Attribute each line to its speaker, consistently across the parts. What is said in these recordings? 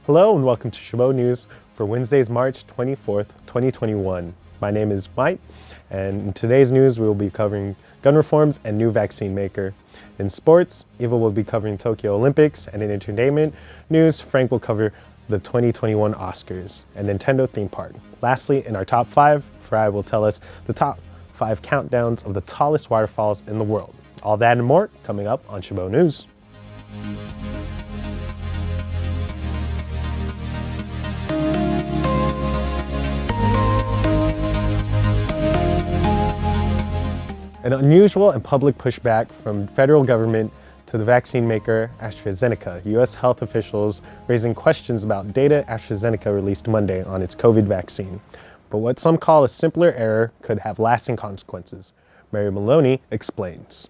Speaker 1: Hello and welcome to Chabot News for Wednesday's March 24th, 2021. My name is Mike, and in today's news we will be covering gun reforms and new vaccine maker. In sports, Eva will be covering Tokyo Olympics, and in entertainment news, Frank will cover the 2021 Oscars and Nintendo theme park. Lastly, in our top 5, Fry will tell us the top 5 countdowns of the tallest waterfalls in the world. All that and more coming up on Chabot News. An unusual and public pushback from federal government to the vaccine maker AstraZeneca. U.S. health officials raising questions about data AstraZeneca released Monday on its COVID vaccine. But what some call a simpler error could have lasting consequences. Mary Maloney explains.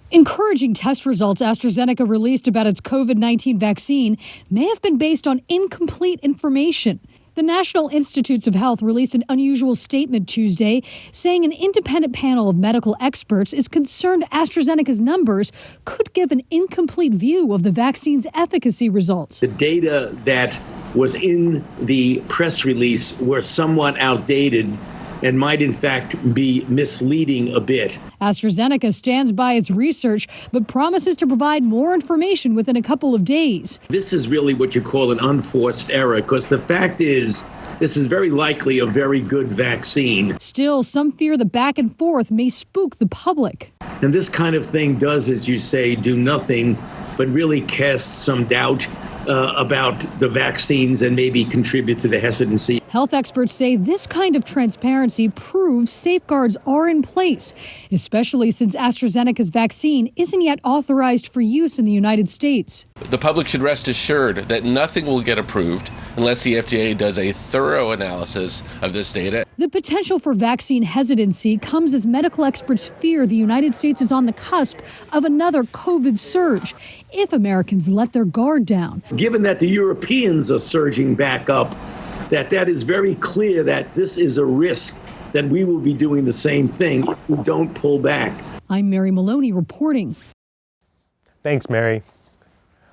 Speaker 2: Encouraging test results AstraZeneca released about its COVID-19 vaccine may have been based on incomplete information. The National Institutes of Health released an unusual statement Tuesday, saying an independent panel of medical experts is concerned AstraZeneca's numbers could give an incomplete view of the vaccine's efficacy results.
Speaker 3: The data that was in the press release were somewhat outdated and might in fact be misleading a bit.
Speaker 2: AstraZeneca stands by its research, but promises to provide more information within a couple of days.
Speaker 3: This is really what you call an unforced error, because the fact is, this is very likely a very good vaccine.
Speaker 2: Still, some fear the back and forth may spook the public.
Speaker 3: And this kind of thing does, as you say, do nothing but really cast some doubt about the vaccines and maybe contribute to the hesitancy.
Speaker 2: Health experts say this kind of transparency proves safeguards are in place, especially since AstraZeneca's vaccine isn't yet authorized for use in the United States.
Speaker 4: The public should rest assured that nothing will get approved unless the FDA does a thorough analysis of this data.
Speaker 2: The potential for vaccine hesitancy comes as medical experts fear the United States is on the cusp of another COVID surge if Americans let their guard down.
Speaker 3: Given that the Europeans are surging back up, that is very clear that this is a risk that we will be doing the same thing if we don't pull back.
Speaker 2: I'm Mary Maloney reporting.
Speaker 1: Thanks, Mary.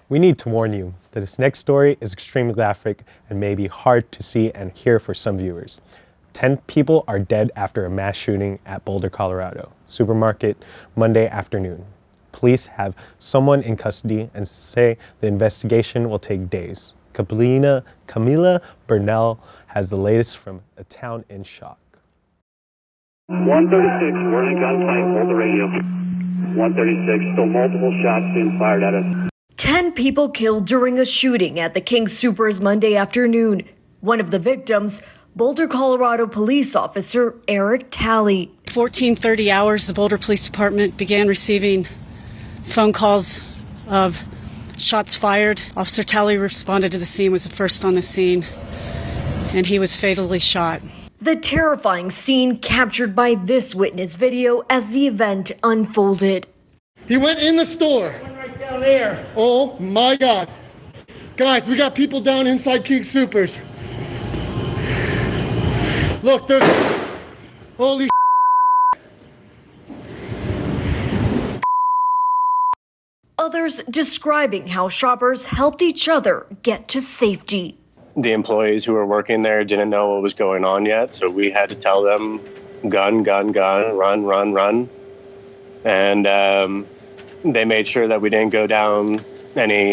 Speaker 1: We need to warn you that this next story is extremely graphic and may be hard to see and hear for some viewers. 10 people are dead after a mass shooting at Boulder, Colorado supermarket Monday afternoon. Police have someone in custody and say the investigation will take days. Camila Burnell has the latest from a town in shock.
Speaker 5: 136, we're in gunfight, hold the radio. 136, still multiple shots being fired at us.
Speaker 6: 10 people killed during a shooting at the King Soopers Monday afternoon. One of the victims, Boulder, Colorado police officer Eric Talley.
Speaker 7: 14:30 hours, the Boulder Police Department began receiving phone calls of shots fired. Officer Talley responded to the scene, was the first on the scene, and he was fatally shot.
Speaker 6: The terrifying scene captured by this witness video as the event unfolded.
Speaker 8: He went in the store.
Speaker 5: Right down there.
Speaker 8: Oh my God. Guys, we got people down inside King Soopers. Look, there's... Holy
Speaker 6: Others describing how shoppers helped each other get to safety.
Speaker 9: The employees who were working there didn't know what was going on yet, so we had to tell them, gun, gun, gun, run, run, run. And they made sure that we didn't go down any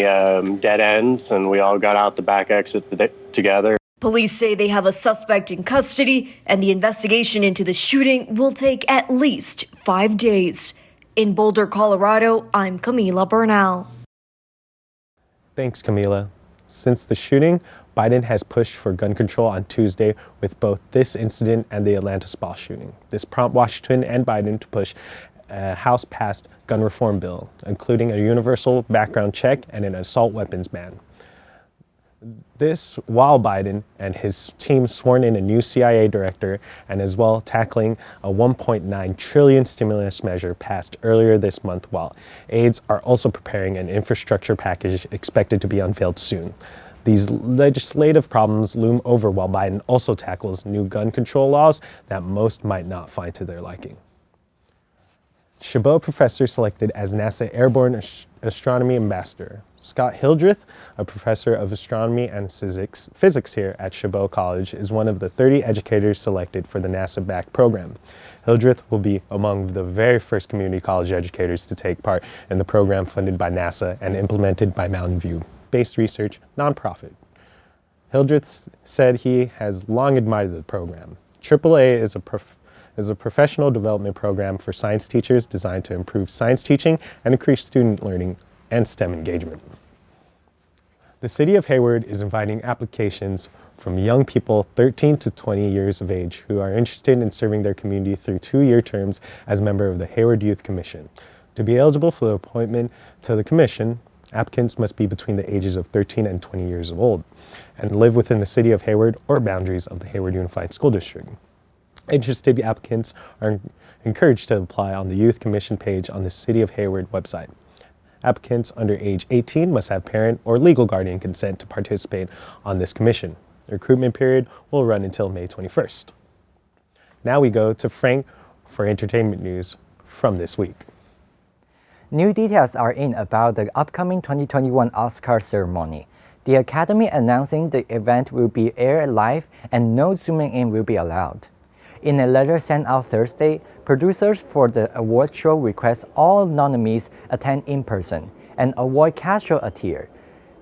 Speaker 9: dead ends, and we all got out the back exit together.
Speaker 6: Police say they have a suspect in custody, and the investigation into the shooting will take at least 5 days. In Boulder, Colorado, I'm Camila Burnell.
Speaker 1: Thanks, Camila. Since the shooting, Biden has pushed for gun control on Tuesday with both this incident and the Atlanta spa shooting. This prompted Washington and Biden to push a House-passed gun reform bill, including a universal background check and an assault weapons ban. This while Biden and his team sworn in a new CIA director and as well tackling a $1.9 trillion stimulus measure passed earlier this month, while aides are also preparing an infrastructure package expected to be unveiled soon. These legislative problems loom over while Biden also tackles new gun control laws that most might not find to their liking. Chabot professor selected as NASA Airborne Astronomy Ambassador. Scott Hildreth, a professor of astronomy and physics here at Chabot College, is one of the 30 educators selected for the NASA-backed program. Hildreth will be among the very first community college educators to take part in the program funded by NASA and implemented by Mountain View-based research nonprofit. Hildreth said he has long admired the program. AAA is a professional development program for science teachers designed to improve science teaching and increase student learning and STEM engagement. The City of Hayward is inviting applications from young people 13 to 20 years of age who are interested in serving their community through 2-year terms as a member of the Hayward Youth Commission. To be eligible for the appointment to the commission, applicants must be between the ages of 13 and 20 years old and live within the City of Hayward or boundaries of the Hayward Unified School District. Interested applicants are encouraged to apply on the Youth Commission page on the City of Hayward website. Applicants under age 18 must have parent or legal guardian consent to participate on this commission. The recruitment period will run until May 21st. Now we go to Frank for entertainment news from this week.
Speaker 10: New details are in about the upcoming 2021 Oscar ceremony. The Academy announcing the event will be aired live and no zooming in will be allowed. In a letter sent out Thursday, producers for the award show request all nominees attend in person and avoid casual attire.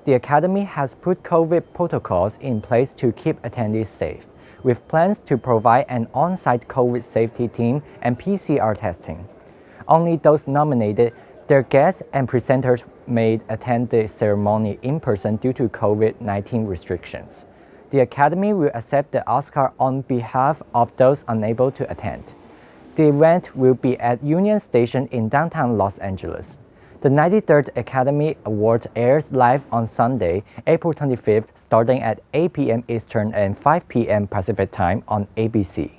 Speaker 10: The Academy has put COVID protocols in place to keep attendees safe, with plans to provide an on-site COVID safety team and PCR testing. Only those nominated, their guests and presenters may attend the ceremony in person due to COVID-19 restrictions. The Academy will accept the Oscar on behalf of those unable to attend. The event will be at Union Station in downtown Los Angeles. The 93rd Academy Award airs live on Sunday, April 25th, starting at 8 p.m. Eastern and 5 p.m. Pacific Time on ABC.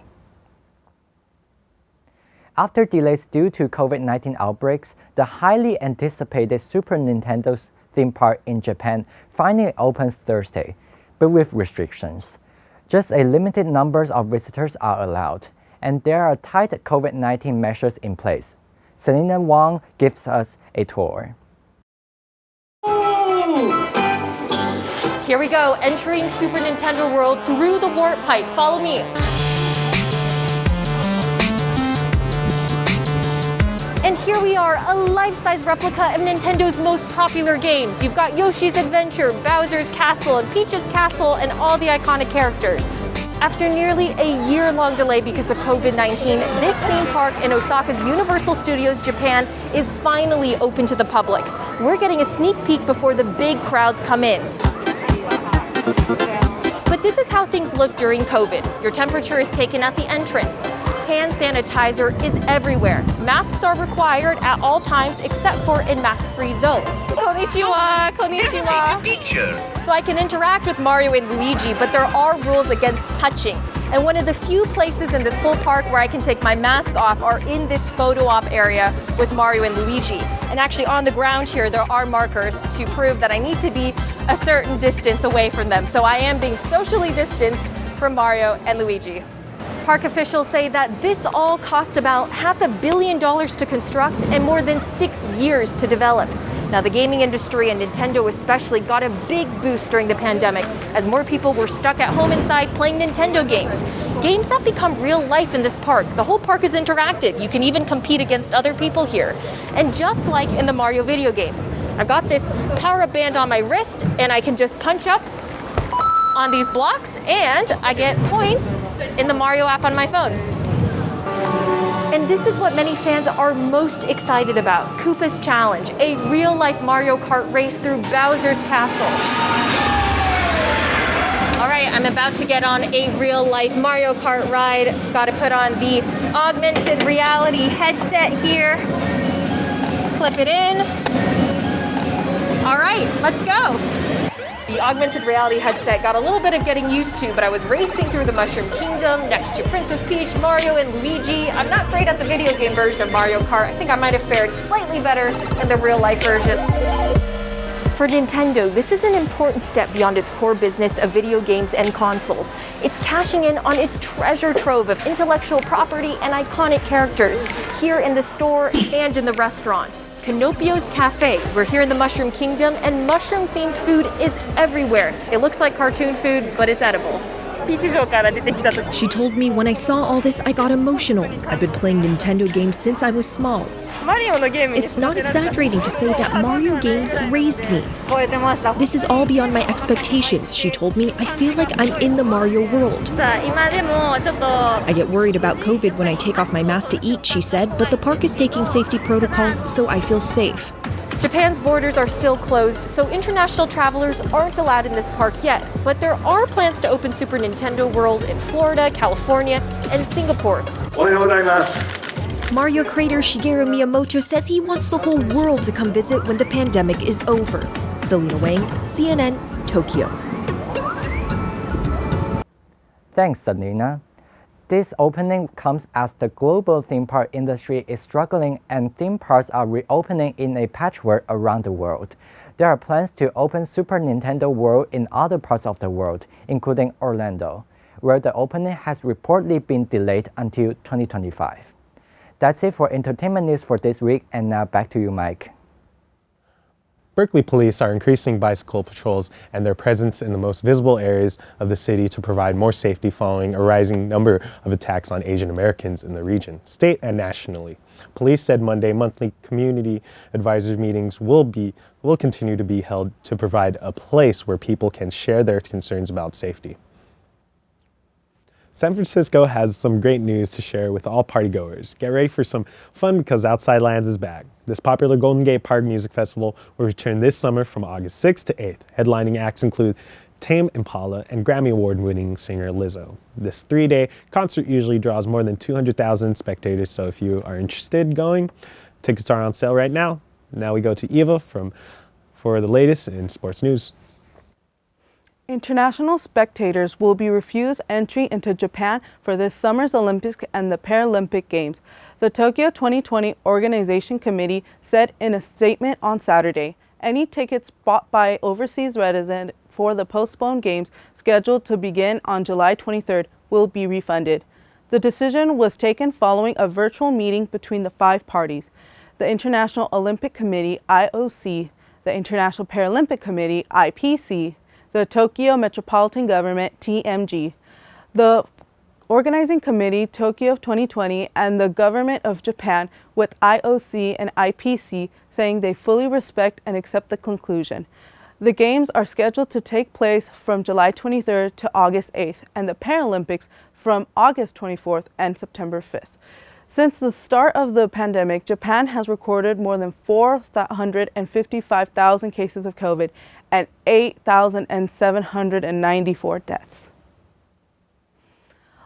Speaker 10: After delays due to COVID-19 outbreaks, the highly anticipated Super Nintendo theme park in Japan finally opens Thursday, but with restrictions. Just a limited number of visitors are allowed, and there are tight COVID-19 measures in place. Selena Wang gives us a tour.
Speaker 11: Here we go, entering Super Nintendo World through the warp pipe. Follow me. And here we are, a life-size replica of Nintendo's most popular games. You've got Yoshi's Adventure, Bowser's Castle, and Peach's Castle, and all the iconic characters. After nearly a year-long delay because of COVID-19, this theme park in Osaka's Universal Studios Japan is finally open to the public. We're getting a sneak peek before the big crowds come in. But this is how things look during COVID. Your temperature is taken at the entrance. Hand sanitizer is everywhere. Masks are required at all times except for in mask-free zones. Konnichiwa, konnichiwa. So I can interact with Mario and Luigi, but there are rules against touching. And one of the few places in this whole park where I can take my mask off are in this photo op area with Mario and Luigi. And actually on the ground here, there are markers to prove that I need to be a certain distance away from them. So I am being socially distanced from Mario and Luigi. Park officials say that this all cost about $500 million to construct and more than 6 years to develop. Now, the gaming industry and Nintendo especially got a big boost during the pandemic as more people were stuck at home inside playing Nintendo games. Games that become real life in this park. The whole park is interactive. You can even compete against other people here. And just like in the Mario video games, I've got this power-up band on my wrist and I can just punch up on these blocks and I get points in the Mario app on my phone. And this is what many fans are most excited about, Koopa's Challenge, a real-life Mario Kart race through Bowser's Castle. All right, I'm about to get on a real-life Mario Kart ride. Got to put on the augmented reality headset here. Clip it in. All right, let's go. The augmented reality headset got a little bit of getting used to, but I was racing through the Mushroom Kingdom next to Princess Peach, Mario, and Luigi. I'm not great at the video game version of Mario Kart. I think I might have fared slightly better in the real life version. For Nintendo, this is an important step beyond its core business of video games and consoles. It's cashing in on its treasure trove of intellectual property and iconic characters, here in the store and in the restaurant. Canopio's Cafe. We're here in the Mushroom Kingdom, and mushroom-themed food is everywhere. It looks like cartoon food, but it's edible.
Speaker 12: She told me when I saw all this, I got emotional. I've been playing Nintendo games since I was small. It's not exaggerating to say that Mario games raised me. This is all beyond my expectations, she told me. I feel like I'm in the Mario world. I get worried about COVID when I take off my mask to eat, she said, but the park is taking safety protocols, so I feel safe.
Speaker 11: Japan's borders are still closed, so international travelers aren't allowed in this park yet. But there are plans to open Super Nintendo World in Florida, California, and Singapore.
Speaker 12: Mario creator Shigeru Miyamoto says he wants the whole world to come visit when the pandemic is over. Selena Wang, CNN, Tokyo.
Speaker 10: Thanks, Selena. This opening comes as the global theme park industry is struggling and theme parks are reopening in a patchwork around the world. There are plans to open Super Nintendo World in other parts of the world, including Orlando, where the opening has reportedly been delayed until 2025. That's it for entertainment news for this week, and now back to you, Mike.
Speaker 1: Berkeley police are increasing bicycle patrols and their presence in the most visible areas of the city to provide more safety following a rising number of attacks on Asian Americans in the region, state and nationally. Police said Monday monthly community advisor meetings will continue to be held to provide a place where people can share their concerns about safety. San Francisco has some great news to share with all partygoers. Get ready for some fun because Outside Lands is back. This popular Golden Gate Park Music Festival will return this summer from August 6th to 8th. Headlining acts include Tame Impala and Grammy Award-winning singer Lizzo. This 3-day concert usually draws more than 200,000 spectators, so if you are interested in going, tickets are on sale right now. Now we go to Eva for the latest in sports news.
Speaker 13: International spectators will be refused entry into Japan for this summer's Olympics and the Paralympic Games. The Tokyo 2020 Organization Committee said in a statement on Saturday, any tickets bought by overseas residents for the postponed games scheduled to begin on July 23rd will be refunded. The decision was taken following a virtual meeting between the 5 parties: the International Olympic Committee, IOC, the International Paralympic Committee, IPC, the Tokyo Metropolitan Government, TMG, the Organizing Committee, Tokyo 2020, and the Government of Japan, with IOC and IPC saying they fully respect and accept the conclusion. The Games are scheduled to take place from July 23rd to August 8th, and the Paralympics from August 24th and September 5th. Since the start of the pandemic, Japan has recorded more than 455,000 cases of COVID and 8,794 deaths.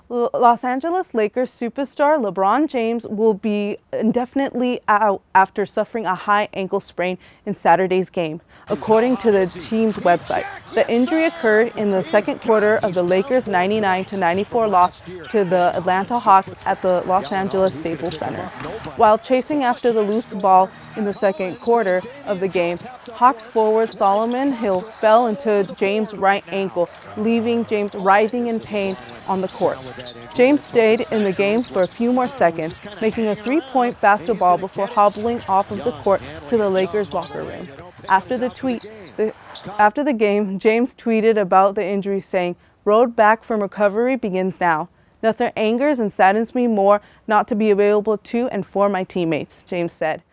Speaker 13: Los Angeles Lakers superstar LeBron James will be indefinitely out after suffering a high ankle sprain in Saturday's game, according to the team's website. The injury occurred in the second quarter of the Lakers' 99-94 loss to the Atlanta Hawks at the Los Angeles Staples Center. While chasing after the loose ball in the second quarter of the game, Hawks forward Solomon Hill fell into James' right ankle, leaving James writhing in pain on the court. James stayed in the game for a few more seconds, making a 3-point basketball before hobbling off of the court to the Lakers' locker room. After the game, James tweeted about the injury, saying, "Road back from recovery begins now. Nothing angers and saddens me more not to be available to and for my teammates," James said.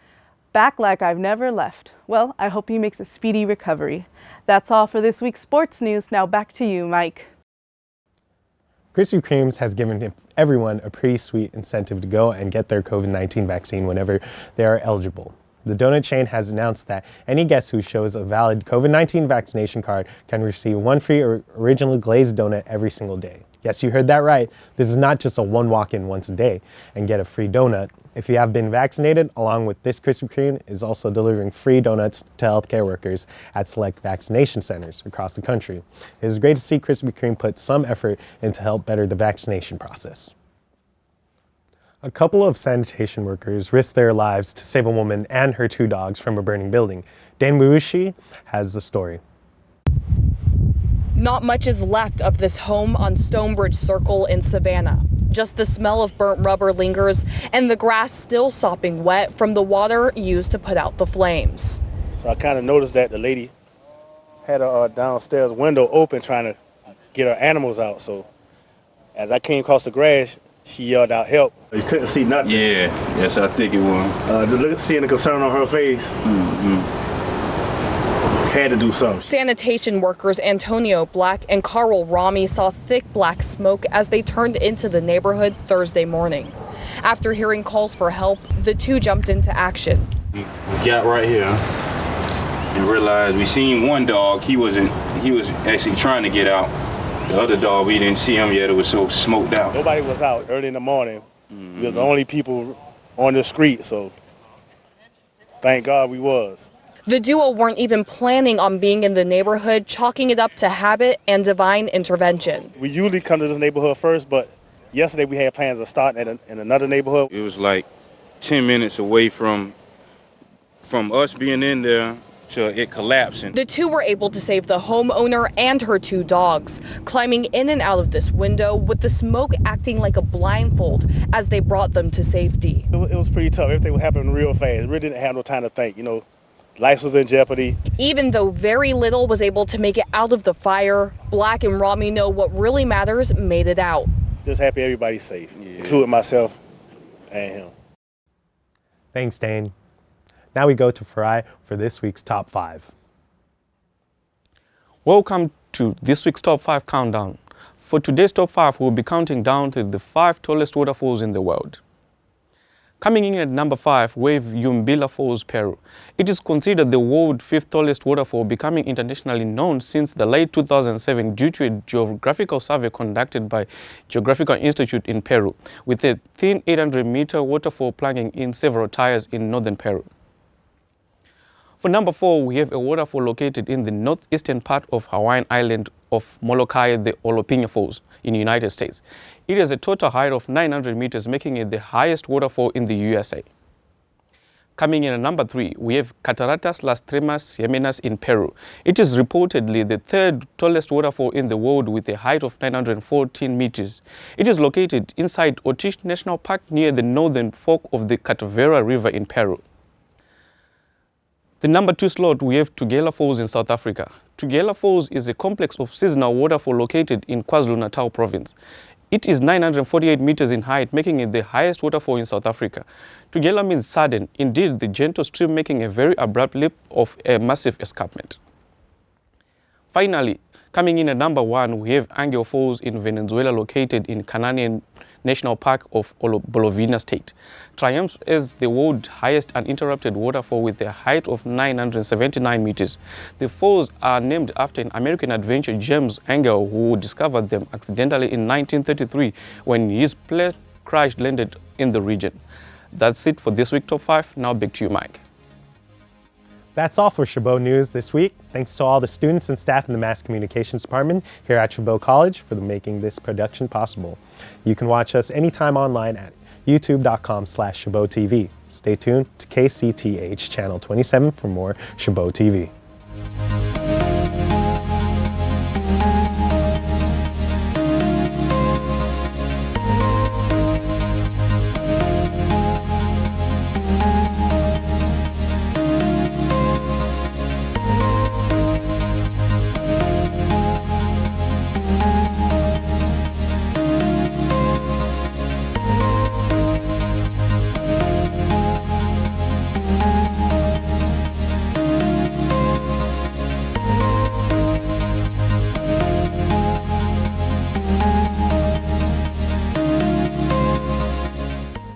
Speaker 13: "Back like I've never left. Well, I hope he makes a speedy recovery." That's all for this week's sports news. Now back to you, Mike.
Speaker 1: Krispy Kreme's has given everyone a pretty sweet incentive to go and get their COVID-19 vaccine whenever they are eligible. The donut chain has announced that any guest who shows a valid COVID-19 vaccination card can receive one free originally glazed donut every single day. Yes, you heard that right. This is not just a one walk-in once a day and get a free donut. If you have been vaccinated, along with this, Krispy Kreme is also delivering free donuts to healthcare workers at select vaccination centers across the country. It is great to see Krispy Kreme put some effort into help better the vaccination process. A couple of sanitation workers risked their lives to save a woman and her 2 dogs from a burning building. Dan Wiwushi has the story.
Speaker 14: Not much is left of this home on Stonebridge Circle in Savannah. Just the smell of burnt rubber lingers and the grass still sopping wet from the water used to put out the flames.
Speaker 15: So I kind of noticed that the lady had a downstairs window open trying to get her animals out. So as I came across the grass, she yelled out, "Help." You couldn't see nothing.
Speaker 16: Yeah, yes, I think it was.
Speaker 15: Seeing the concern on her face, had to do something.
Speaker 14: Sanitation workers Antonio Black and Carl Rami saw thick black smoke as they turned into the neighborhood Thursday morning. After hearing calls for help, the two jumped into action.
Speaker 16: We got right here and realized we seen one dog. He was actually trying to get out. The other dog, we didn't see him yet. It was so smoked out.
Speaker 15: Nobody was out early in the morning. We was the only people on the street, so thank God we was.
Speaker 14: The duo weren't even planning on being in the neighborhood, chalking it up to habit and divine intervention.
Speaker 15: We usually come to this neighborhood first, but yesterday we had plans of starting in another neighborhood.
Speaker 16: It was like 10 minutes away from us being in there to it collapsing.
Speaker 14: The two were able to save the homeowner and her two dogs, climbing in and out of this window with the smoke acting like a blindfold as they brought them to safety.
Speaker 15: It was pretty tough. Everything was happening real fast. We really didn't have no time to think, Life was in jeopardy.
Speaker 14: Even though very little was able to make it out of the fire, Black and Rami know what really matters made it out.
Speaker 15: Just happy everybody's safe, including myself and him.
Speaker 1: Thanks, Dane. Now we go to Farai for this week's Top 5.
Speaker 17: Welcome to this week's Top 5 Countdown. For today's Top 5, we'll be counting down to the 5 tallest waterfalls in the world. Coming in at number 5, we have Jumbila Falls, Peru. It is considered the world's 5th tallest waterfall, becoming internationally known since the late 2007 due to a geographical survey conducted by Geographical Institute in Peru, with a thin 800-meter waterfall plunging in several tiers in northern Peru. For number 4, we have a waterfall located in the northeastern part of Hawaiian island of Molokai, the Olopina Falls in the United States. It has a total height of 900 meters, making it the highest waterfall in the USA. Coming in at number 3, we have Cataratas Las Termas Yemenas in Peru. It is reportedly the 3rd tallest waterfall in the world with a height of 914 meters. It is located inside Otish National Park near the northern fork of the Catavera River in Peru. The number 2 slot, we have Tugela Falls in South Africa. Tugela Falls is a complex of seasonal waterfall located in KwaZulu-Natal province. It is 948 meters in height, making it the highest waterfall in South Africa. Tugela means sudden, indeed the gentle stream making a very abrupt leap of a massive escarpment. Finally, coming in at number 1, we have Angel Falls in Venezuela, located in Canadian National Park of Bolovina State. Triumphs as the world's highest uninterrupted waterfall with a height of 979 meters. The falls are named after an American adventurer, James Angel, who discovered them accidentally in 1933 when his plane crash landed in the region. That's it for this week Top 5. Now back to you, Mike.
Speaker 1: That's all for Chabot News this week. Thanks to all the students and staff in the Mass Communications Department here at Chabot College for making this production possible. You can watch us anytime online at youtube.com/Chabot TV. Stay tuned to KCTH Channel 27 for more Chabot TV.